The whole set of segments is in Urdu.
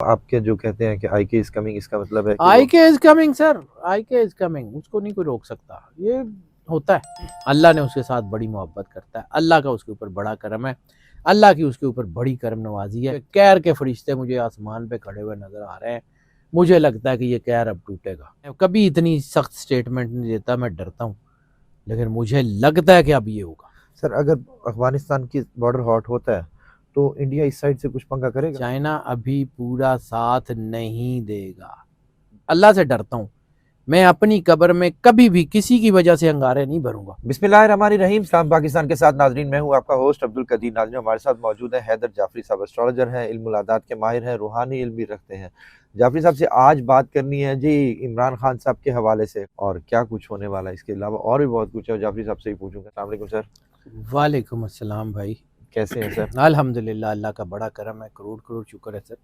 آپ کے جو کہتے ہیں کہ آئی کے از کمنگ، اس کا مطلب ہے کہ آئی کے از کمنگ سر، آئی کے از کمنگ، اس کو نہیں کوئی روک سکتا، یہ ہوتا ہے۔ اللہ نے اس کے ساتھ بڑی محبت کرتا ہے، اللہ کا اس کے اوپر بڑا کرم ہے، اللہ کی اس کے اوپر بڑی کرم نوازی ہے۔ قہر کے فرشتے مجھے آسمان پہ کھڑے ہوئے نظر آ رہے ہیں، مجھے لگتا ہے کہ یہ قہر اب ٹوٹے گا۔ کبھی اتنی سخت سٹیٹمنٹ نہیں دیتا، میں ڈرتا ہوں، لیکن مجھے لگتا ہے کہ اب یہ ہوگا۔ سر اگر افغانستان کی بارڈر ہاٹ ہوتا ہے تو انڈیا اس سائڈ سے کچھ پنگا کرے گا؟ چائنا ابھی پورا ساتھ نہیں دے گا، اللہ سے ڈرتا ہوں، میں اپنی قبر میں کبھی بھی کسی کی وجہ سے انگارے نہیں بھروں گا۔ بسم اللہ الرحمن الرحیم، اسلام پاکستان کے ساتھ ناظرین، میں ہوں آپ کا ہوسٹ عبدالقدیر۔ ناظرین ہمارے ساتھ موجود ہیں حیدر جعفری صاحب، اسٹرالوجر ہیں، علم العادات کے ماہر ہیں، روحانی علم بھی رکھتے ہیں۔ جعفری صاحب سے آج بات کرنی ہے جی عمران خان صاحب کے حوالے سے، اور کیا کچھ ہونے والا ہے، اس کے علاوہ اور بھی بہت کچھ ہے۔ جعفری صاحب سے ہی پوچھوں گا۔ السلام علیکم سر۔ وعلیکم السلام بھائی، کیسے ہیں سر؟ الحمدللہ، اللہ کا بڑا کرم ہے، کروڑ کروڑ شکر ہے سر۔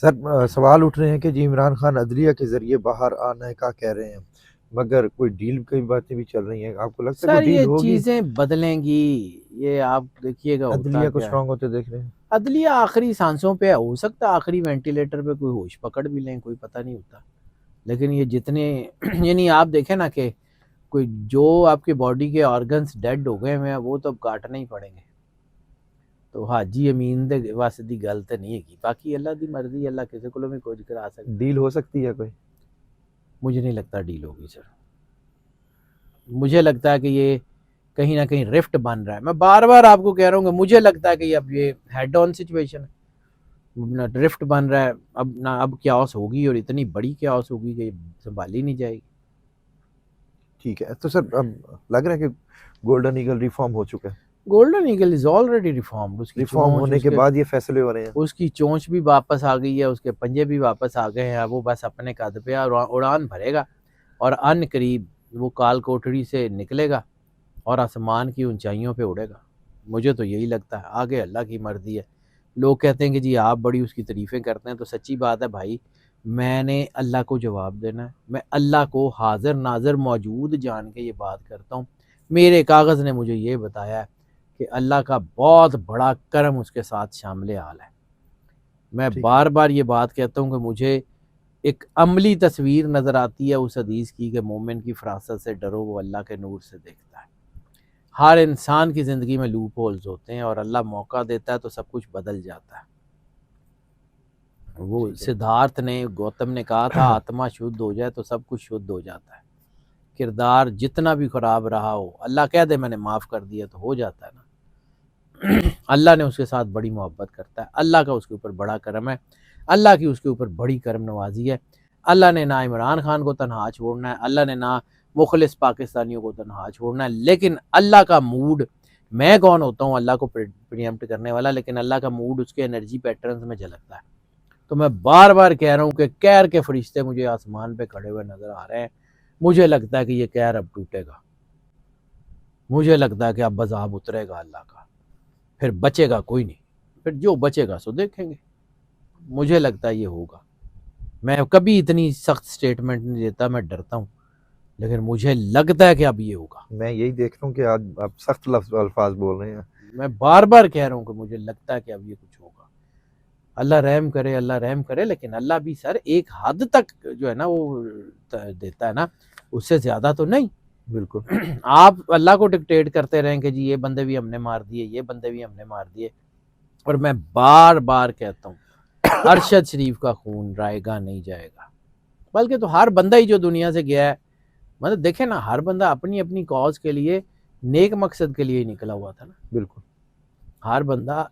سر سوال اٹھ رہے ہیں کہ جی عمران خان عدلیہ کے ذریعے باہر آنے کا کہہ رہے ہیں، مگر کوئی ڈیل کی باتیں بھی چل رہی ہیں، آپ کو لگتا ہے سر کوئی ڈیل یہ ہوگی؟ چیزیں بدلیں گی، یہ آپ دیکھیے گا ہوتا عدلیہ کو کیا ہے۔ سٹرونگ ہوتے دیکھ رہے ہیں؟ عدلیہ آخری سانسوں پہ ہو سکتا ہے، آخری وینٹیلیٹر پہ کوئی ہوش پکڑ بھی لیں، کوئی پتہ نہیں ہوتا، لیکن یہ جتنے یعنی آپ دیکھیں نا کہ کوئی جو آپ کے باڈی کے آرگنز ڈیڈ ہو گئے ہیں وہ تو اب کاٹنے ہی پڑیں گے۔ تو حاجی امین دے واسطے دی گل تے نہیں ہے، باقی اللہ دی مرضی، اللہ کسی کو بھی کچھ کرا سکتا۔ ڈیل ہو سکتی ہے کوئی؟ مجھے نہیں لگتا ڈیل ہوگی سر، مجھے لگتا ہے کہ یہ کہیں نہ کہیں رفٹ بن رہا ہے۔ میں بار بار آپ کو کہہ رہا ہوں کہ مجھے لگتا ہے کہ اب یہ ہیڈ آن سچویشن ہے، رفٹ بن رہا ہے، اب نہ اب کیاس ہوگی، اور اتنی بڑی کیاس ہوگی کہ سنبھالی نہیں جائے گی۔ ٹھیک ہے، تو سر اب لگ رہا ہے کہ گولڈن ایگل ریفارم ہو چکا ہے؟ Golden eagle is already reformed, اس کی ریفارم چونچ، ہونے کے بعد یہ فیصلے ہو رہے ہیں؟ اس کی چونچ بھی واپس آ گئی ہے، اس کے پنجے بھی واپس آ گئے ہیں، وہ بس اپنے قد پہ اڑان بھرے گا، اور ان قریب وہ کال کوٹڑی سے نکلے گا اور آسمان کی اونچائیوں پہ اڑے گا۔ مجھے تو یہی لگتا ہے، آگے اللہ کی مرضی ہے۔ لوگ کہتے ہیں کہ جی آپ بڑی اس کی تعریفیں کرتے ہیں، تو سچی بات ہے بھائی، میں نے اللہ کو جواب دینا ہے، میں اللہ کو حاضر ناظر موجود جان کے یہ بات کرتا ہوں۔ میرے کاغذ نے مجھے یہ بتایا ہے کہ اللہ کا بہت بڑا کرم اس کے ساتھ شامل حال ہے۔ میں بار بار یہ بات کہتا ہوں کہ مجھے ایک عملی تصویر نظر آتی ہے اس حدیث کی کہ مومن کی فراست سے ڈرو، وہ اللہ کے نور سے دیکھتا ہے۔ ہر انسان کی زندگی میں لوپ ہولز ہوتے ہیں، اور اللہ موقع دیتا ہے تو سب کچھ بدل جاتا ہے۔ وہ سدھارتھ نے، گوتم نے کہا تھا آتما شدھ ہو جائے تو سب کچھ شدھ ہو جاتا ہے۔ کردار جتنا بھی خراب رہا ہو، اللہ کہہ دے میں نے معاف کر دیا تو ہو جاتا ہے نا۔ اللہ نے اس کے ساتھ بڑی محبت کرتا ہے، اللہ کا اس کے اوپر بڑا کرم ہے، اللہ کی اس کے اوپر بڑی کرم نوازی ہے۔ اللہ نے نہ عمران خان کو تنہا چھوڑنا ہے، اللہ نے نہ مخلص پاکستانیوں کو تنہا چھوڑنا ہے، لیکن اللہ کا موڈ، میں کون ہوتا ہوں اللہ کو پریمپٹ کرنے والا، لیکن اللہ کا موڈ اس کے انرجی پیٹرنز میں جھلکتا ہے۔ تو میں بار بار کہہ رہا ہوں کہ قہر کے فرشتے مجھے آسمان پہ کھڑے ہوئے نظر آ رہے ہیں، مجھے لگتا ہے کہ یہ قہر اب ٹوٹے گا، مجھے لگتا ہے کہ اب عذاب اترے گا اللہ کا، پھر بچے گا کوئی نہیں، پھر جو بچے گا سو دیکھیں گے۔ مجھے لگتا ہے یہ ہوگا، میں کبھی اتنی سخت سٹیٹمنٹ نہیں دیتا، میں ڈرتا ہوں، لیکن مجھے لگتا ہے کہ اب یہ ہوگا۔ میں یہی دیکھ رہا ہوں کہ آج آپ سخت الفاظ بول رہے ہیں۔ میں بار بار کہہ رہا ہوں کہ مجھے لگتا ہے کہ اب یہ کچھ ہوگا۔ اللہ رحم کرے، اللہ رحم کرے، لیکن اللہ بھی سر ایک حد تک جو ہے نا وہ دیتا ہے نا، اس سے زیادہ تو نہیں۔ بالکل آپ اللہ کو ڈکٹیٹ کرتے رہیں کہ جی یہ بندے بھی ہم نے مار دیے، یہ بندے بھی ہم نے مار دیے، اور میں بار بار کہتا ہوں ارشد شریف کا خون رائے گا نہیں جائے گا، بلکہ تو ہر بندہ ہی جو دنیا سے گیا ہے، مطلب دیکھیں نا، ہر بندہ اپنی اپنی کاز کے لیے، نیک مقصد کے لیے ہی نکلا ہوا تھا نا۔ بالکل ہر بندہ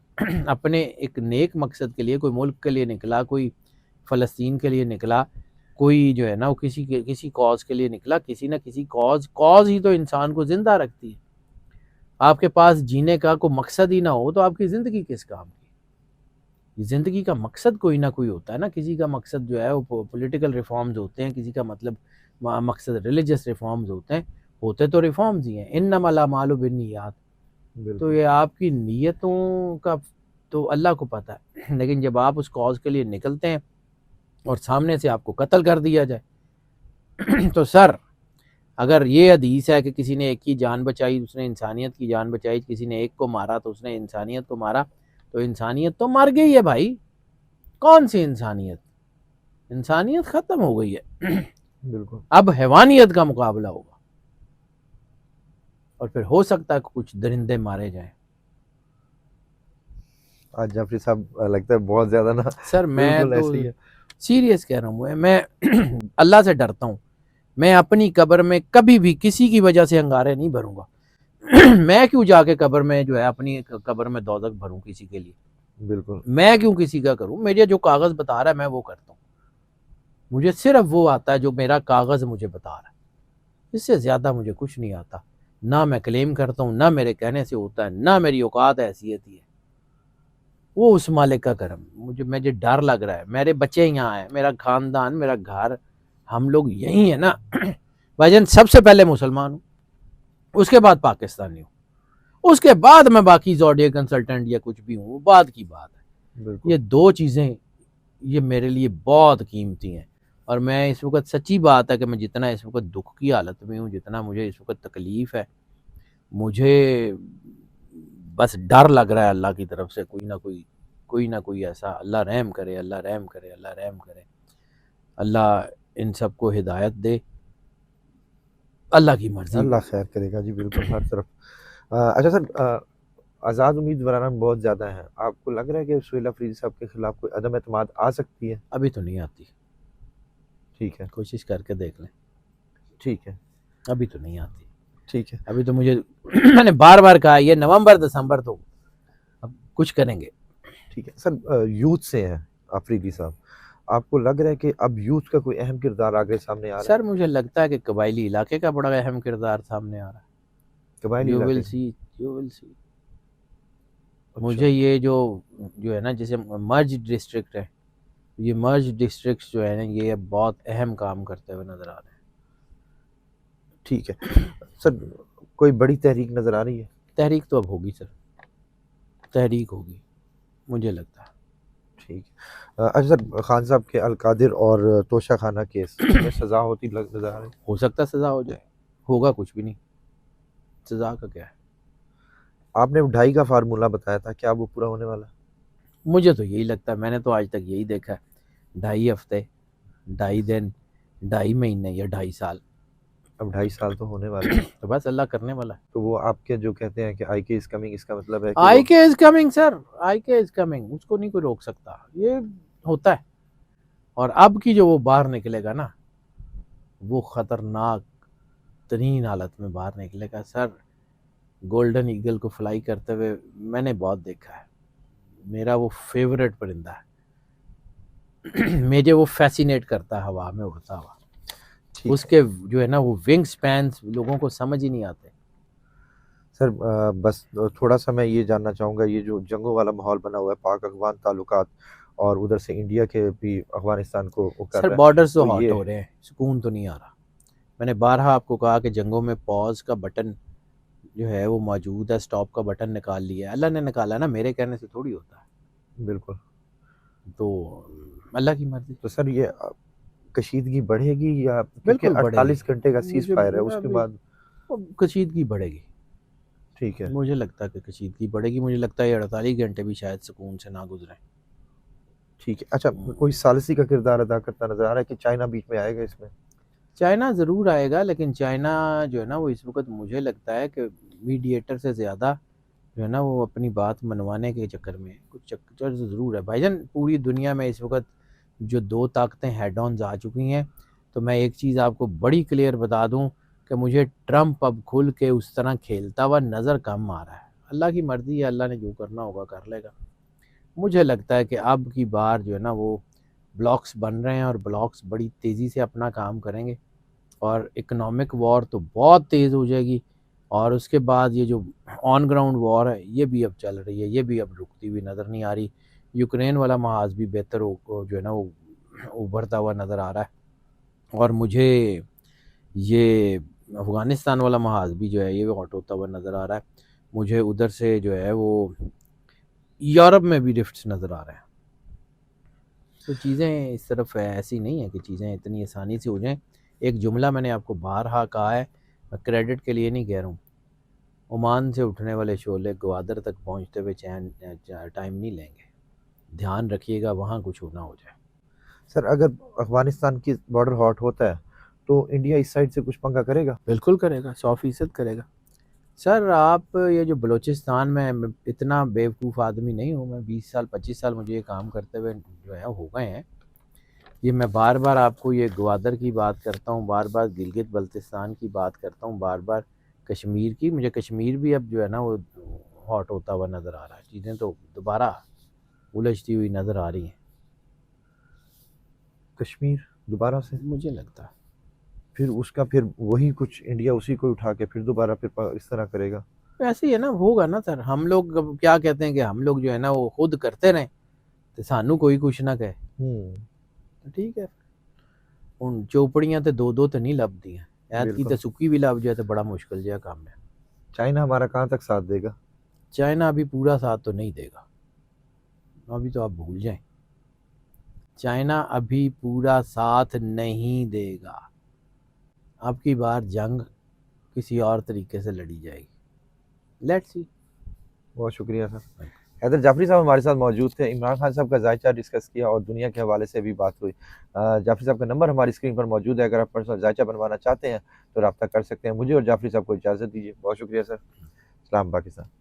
اپنے ایک نیک مقصد کے لیے، کوئی ملک کے لیے نکلا، کوئی فلسطین کے لیے نکلا، کوئی جو ہے نا وہ کسی کاز کے لیے نکلا، کسی نہ کسی کاز ہی تو انسان کو زندہ رکھتی ہے۔ آپ کے پاس جینے کا کوئی مقصد ہی نہ ہو تو آپ کی زندگی کس کام کی؟ زندگی کا مقصد کوئی نہ کوئی ہوتا ہے نا۔ کسی کا مقصد جو ہے وہ پولیٹیکل ریفارمز ہوتے ہیں، کسی کا مطلب مقصد ریلیجس ریفارمز ہوتے تو ریفارمز ہی ہیں، انما الاعمال بالنیات۔ تو یہ آپ کی نیتوں کا تو اللہ کو پتہ ہے، لیکن جب آپ اس کاز کے لیے نکلتے ہیں اور سامنے سے آپ کو قتل کر دیا جائے تو سر اگر یہ حدیث ہے کہ کسی نے ایک کی جان بچائی، اس نے انسانیت کی جان بچائی، کسی نے ایک کو مارا تو اس نے انسانیت کو مارا، تو انسانیت تو مر گئی ہے بھائی۔ کون سی انسانیت؟ انسانیت ختم ہو گئی ہے، بالکل اب حیوانیت کا مقابلہ ہوگا، اور پھر ہو سکتا ہے کہ کچھ درندے مارے جائیں۔ آج جعفری صاحب لگتا ہے بہت زیادہ نا سر میں بالکل تو ایسے ہی ہے۔ سیریس کہہ رہا ہوں، میں اللہ سے ڈرتا ہوں، میں اپنی قبر میں کبھی بھی کسی کی وجہ سے انگارے نہیں بھروں گا۔ میں کیوں جا کے قبر میں جو ہے اپنی قبر میں دوزخ بھروں کسی کے لیے؟ بالکل میں کیوں کسی کا کروں؟ مجھے جو کاغذ بتا رہا ہے میں وہ کرتا ہوں، مجھے صرف وہ آتا ہے جو میرا کاغذ مجھے بتا رہا ہے، اس سے زیادہ مجھے کچھ نہیں آتا، نہ میں کلیم کرتا ہوں، نہ میرے کہنے سے ہوتا ہے، نہ میری اوقات حیثیت ہی ہے، وہ اس مالک کا کرم۔ مجھے ڈر لگ رہا ہے، میرے بچے یہاں ہیں، میرا خاندان، میرا گھر، ہم لوگ یہی ہیں نا بھائی جان، سب سے پہلے مسلمان ہوں، اس کے بعد پاکستانی ہوں، اس کے بعد میں باقی زوڈیا کنسلٹنٹ یا کچھ بھی ہوں، وہ بعد کی بات ہے۔ بالکل یہ دو چیزیں یہ میرے لیے بہت قیمتی ہیں، اور میں اس وقت سچی بات ہے کہ میں جتنا اس وقت دکھ کی حالت میں ہوں، جتنا مجھے اس وقت تکلیف ہے، مجھے بس ڈر لگ رہا ہے اللہ کی طرف سے کوئی نہ کوئی ایسا، اللہ رحم کرے، اللہ رحم کرے، اللہ رحم کرے، اللہ ان سب کو ہدایت دے، اللہ کی مرضی اللہ ہوگی۔ خیر کرے گا جی، بالکل ہر طرف۔ اچھا سر، آزاد امیدواران بہت زیادہ ہیں، آپ کو لگ رہا ہے کہ سہیل افریدی صاحب کے خلاف کوئی عدم اعتماد آ سکتی ہے؟ ابھی تو نہیں آتی، ٹھیک ہے کوشش کر کے دیکھ لیں، ٹھیک ہے ابھی تو نہیں آتی، ٹھیک ہے ابھی تو مجھے میں نے بار بار کہا یہ نومبر دسمبر تو اب کچھ کریں گے۔ ٹھیک ہے سر، یوتھ سے ہیں افریدی صاحب، آپ کو لگ رہا ہے کہ اب یوتھ کا کوئی اہم کردار آگے سامنے آ رہا سر مجھے لگتا ہے کہ قبائلی علاقے کا بڑا اہم کردار سامنے آ رہا ہے، ہے قبائلی یو علاقے ول کا؟ سی، یو ول سی۔ اچھا مجھے یہ جو ہے نا، جیسے مرج ڈسٹرکٹ ہے، یہ مرج ڈسٹرکٹس جو ہے نا، یہ بہت اہم کام کرتے ہوئے نظر آ رہے ہیں۔ ٹھیک ہے سر، کوئی بڑی تحریک نظر آ رہی ہے؟ تحریک تو اب ہوگی سر، تحریک ہوگی مجھے لگتا ہے۔ ٹھیک ہے۔ اچھا سر، خان صاحب کے القادر اور توشہ خانہ کیس میں سزا ہوتی نظر آ رہی ہے؟ ہو سکتا ہے سزا ہو جائے، ہوگا کچھ بھی نہیں، سزا کا کیا ہے؟ آپ نے 2.5 کا فارمولہ بتایا تھا، کیا وہ پورا ہونے والا ہے؟ مجھے تو یہی لگتا ہے، میں نے تو آج تک یہی دیکھا ہے، 2.5 ہفتے، 2.5 دن، 2.5 مہینے یا 2.5 سال، اب 2.5 سال تو ہونے والے ہیں، تو بس اللہ کرنے والا ہے۔ تو وہ آپ کے جو کہتے ہیں کہ آئی کے از کمنگ، اس کا مطلب ہے کہ آئی وہ کے از کمنگ سر، آئی کے از کمنگ، اس کو نہیں کوئی روک سکتا، یہ ہوتا ہے۔ اور اب کی جو وہ باہر نکلے گا نا، وہ خطرناک ترین حالت میں باہر نکلے گا سر۔ گولڈن ایگل کو فلائی کرتے ہوئے میں نے بہت دیکھا ہے، میرا وہ فیورٹ پرندہ ہے، مجھے وہ فیسینیٹ کرتا ہے ہوا میں اڑتا ہوا، ٹھیک اس ہے کے جو ہے نا وہ ونگ سپینس لوگوں کو سمجھ ہی نہیں آتے۔ سر، بس تھوڑا سا میں یہ جاننا چاہوں گا، یہ جو جنگوں والا ماحول بنا ہوا ہے، پاک افغان تعلقات، اور ادھر سے انڈیا کے بھی افغانستان کو وہ کر سر رہا ہے، بارڈرز تو تو ہاٹ یہ ہو رہے ہیں، سکون تو نہیں آ رہا۔ میں نے بارہا آپ کو کہا کہ جنگوں میں پاز کا بٹن جو ہے وہ موجود ہے، سٹاپ کا بٹن نکال لیا ہے، اللہ نے نکالا نا، میرے کہنے سے تھوڑی ہوتا ہے، بالکل، تو اللہ کی مرضی۔ تو سر یہ کشیدگی بڑھے گی یا کیونکہ بالکل بڑھے گی، 48 گھنٹے کا سیز فائر ہے، اس کے بعد؟ کشیدگی بڑھے گی، ٹھیک ہے مجھے لگتا ہے کہ کشیدگی بڑھے گی، مجھے لگتا ہے 48 گھنٹے بھی شاید سکون سے نہ گزریں۔ ٹھیک ہے۔ اچھا، کوئی ثالثی کا کردار ادا کرتا نظر آ رہا ہے کہ چائنا بیچ میں آئے گا اس میں؟ چائنا ضرور آئے گا، لیکن چائنا جو ہے نا وہ اس وقت مجھے لگتا ہے کہ میڈیٹر سے زیادہ جو ہے نا وہ اپنی بات منوانے کے چکر میں کچھ چکر ضرور ہے۔ بھائی جان پوری دنیا میں اس وقت جو 2 طاقتیں ہیڈ آنز آ چکی ہیں، تو میں ایک چیز آپ کو بڑی کلیئر بتا دوں کہ مجھے ٹرمپ اب کھل کے اس طرح کھیلتا ہوا نظر کم آ رہا ہے۔ اللہ کی مرضی ہے، اللہ نے جو کرنا ہوگا کر لے گا۔ مجھے لگتا ہے کہ اب کی بار جو ہے نا وہ بلاکس بن رہے ہیں، اور بلاکس بڑی تیزی سے اپنا کام کریں گے، اور اکنامک وار تو بہت تیز ہو جائے گی، اور اس کے بعد یہ جو آن گراؤنڈ وار ہے یہ بھی اب چل رہی ہے، یہ بھی اب رکتی ہوئی نظر نہیں آ رہی۔ یوکرین والا محاذ بھی بہتر جو ہے نا وہ ابھرتا ہوا نظر آ رہا ہے، اور مجھے یہ افغانستان والا محاذ بھی جو ہے یہ ہاٹ ہوتا ہوا نظر آ رہا ہے۔ مجھے ادھر سے جو ہے وہ یورپ میں بھی رفٹس نظر آ رہے ہیں، تو چیزیں اس طرف ایسی نہیں ہیں کہ چیزیں اتنی آسانی سے ہو جائیں۔ ایک جملہ میں نے آپ کو بارہا کہا ہے، میں کریڈٹ کے لیے نہیں کہہ رہا ہوں، عمان سے اٹھنے والے شعلے گوادر تک پہنچتے ہوئے ٹائم نہیں لیں گے، دھیان رکھیے گا وہاں کچھ ہونا ہو جائے. سر اگر افغانستان کی بارڈر ہاٹ ہوتا ہے تو انڈیا اس سائڈ سے کچھ پنگا کرے گا؟ بالکل کرے گا، 100% کرے گا. سر آپ یہ جو بلوچستان میں اتنا بیوقوف آدمی نہیں ہوں میں، 20 سال 25 سال مجھے یہ کام کرتے ہوئے جو ہے ہو گئے ہیں. یہ میں بار بار آپ کو یہ گوادر کی بات کرتا ہوں، بار بار گلگت بلتستان کی بات کرتا ہوں، بار بار کشمیر کی. مجھے کشمیر بھی اب جو ہے نا وہ ہاٹ ہوتا ہوا نظر آ رہا ہے، چیزیں تو دوبارہ الجھتی ہوئی نظر آ رہی ہیں کشمیر دوبارہ سے مجھے لگتا ہے. پھر اس کا پھر وہی کچھ انڈیا اسی کو اٹھا کے پھر دوبارہ پھر اس طرح کرے گا؟ ایسے ہی ہے نا، ہوگا نا سر. ہم لوگ اب کیا کہتے ہیں کہ ہم لوگ جو ہے نا وہ خود کرتے رہیں تو سانو کوئی کچھ نہ کہے تو ٹھیک ہے. ہوں چوپڑیاں تو دو تو نہیں لبدی ہیں، ایت کی بالکل. تو سکی بھی لب جائے تو بڑا مشکل جہا کام ہے. چائنا ہمارا کہاں تک ساتھ دے گا؟ چائنا ابھی پورا ساتھ تو نہیں دے گا، ابھی تو آپ بھول جائیں. چائنا ابھی پورا ساتھ نہیں دے گا. اب کی بار جنگ کسی اور طریقے سے لڑی جائے گی. Let's see. بہت شکریہ سر. حیدر جعفری صاحب ہمارے ساتھ موجود تھے. عمران خان صاحب کا ذائچہ ڈسکس کیا اور دنیا کے حوالے سے بھی بات ہوئی. جعفری صاحب کا نمبر ہماری اسکرین پر موجود ہے، اگر آپ پرسنل ذائچہ بنوانا چاہتے ہیں تو رابطہ کر سکتے ہیں. مجھے اور جعفری صاحب کو اجازت دیجیے. بہت شکریہ سر. سلام پاکستان.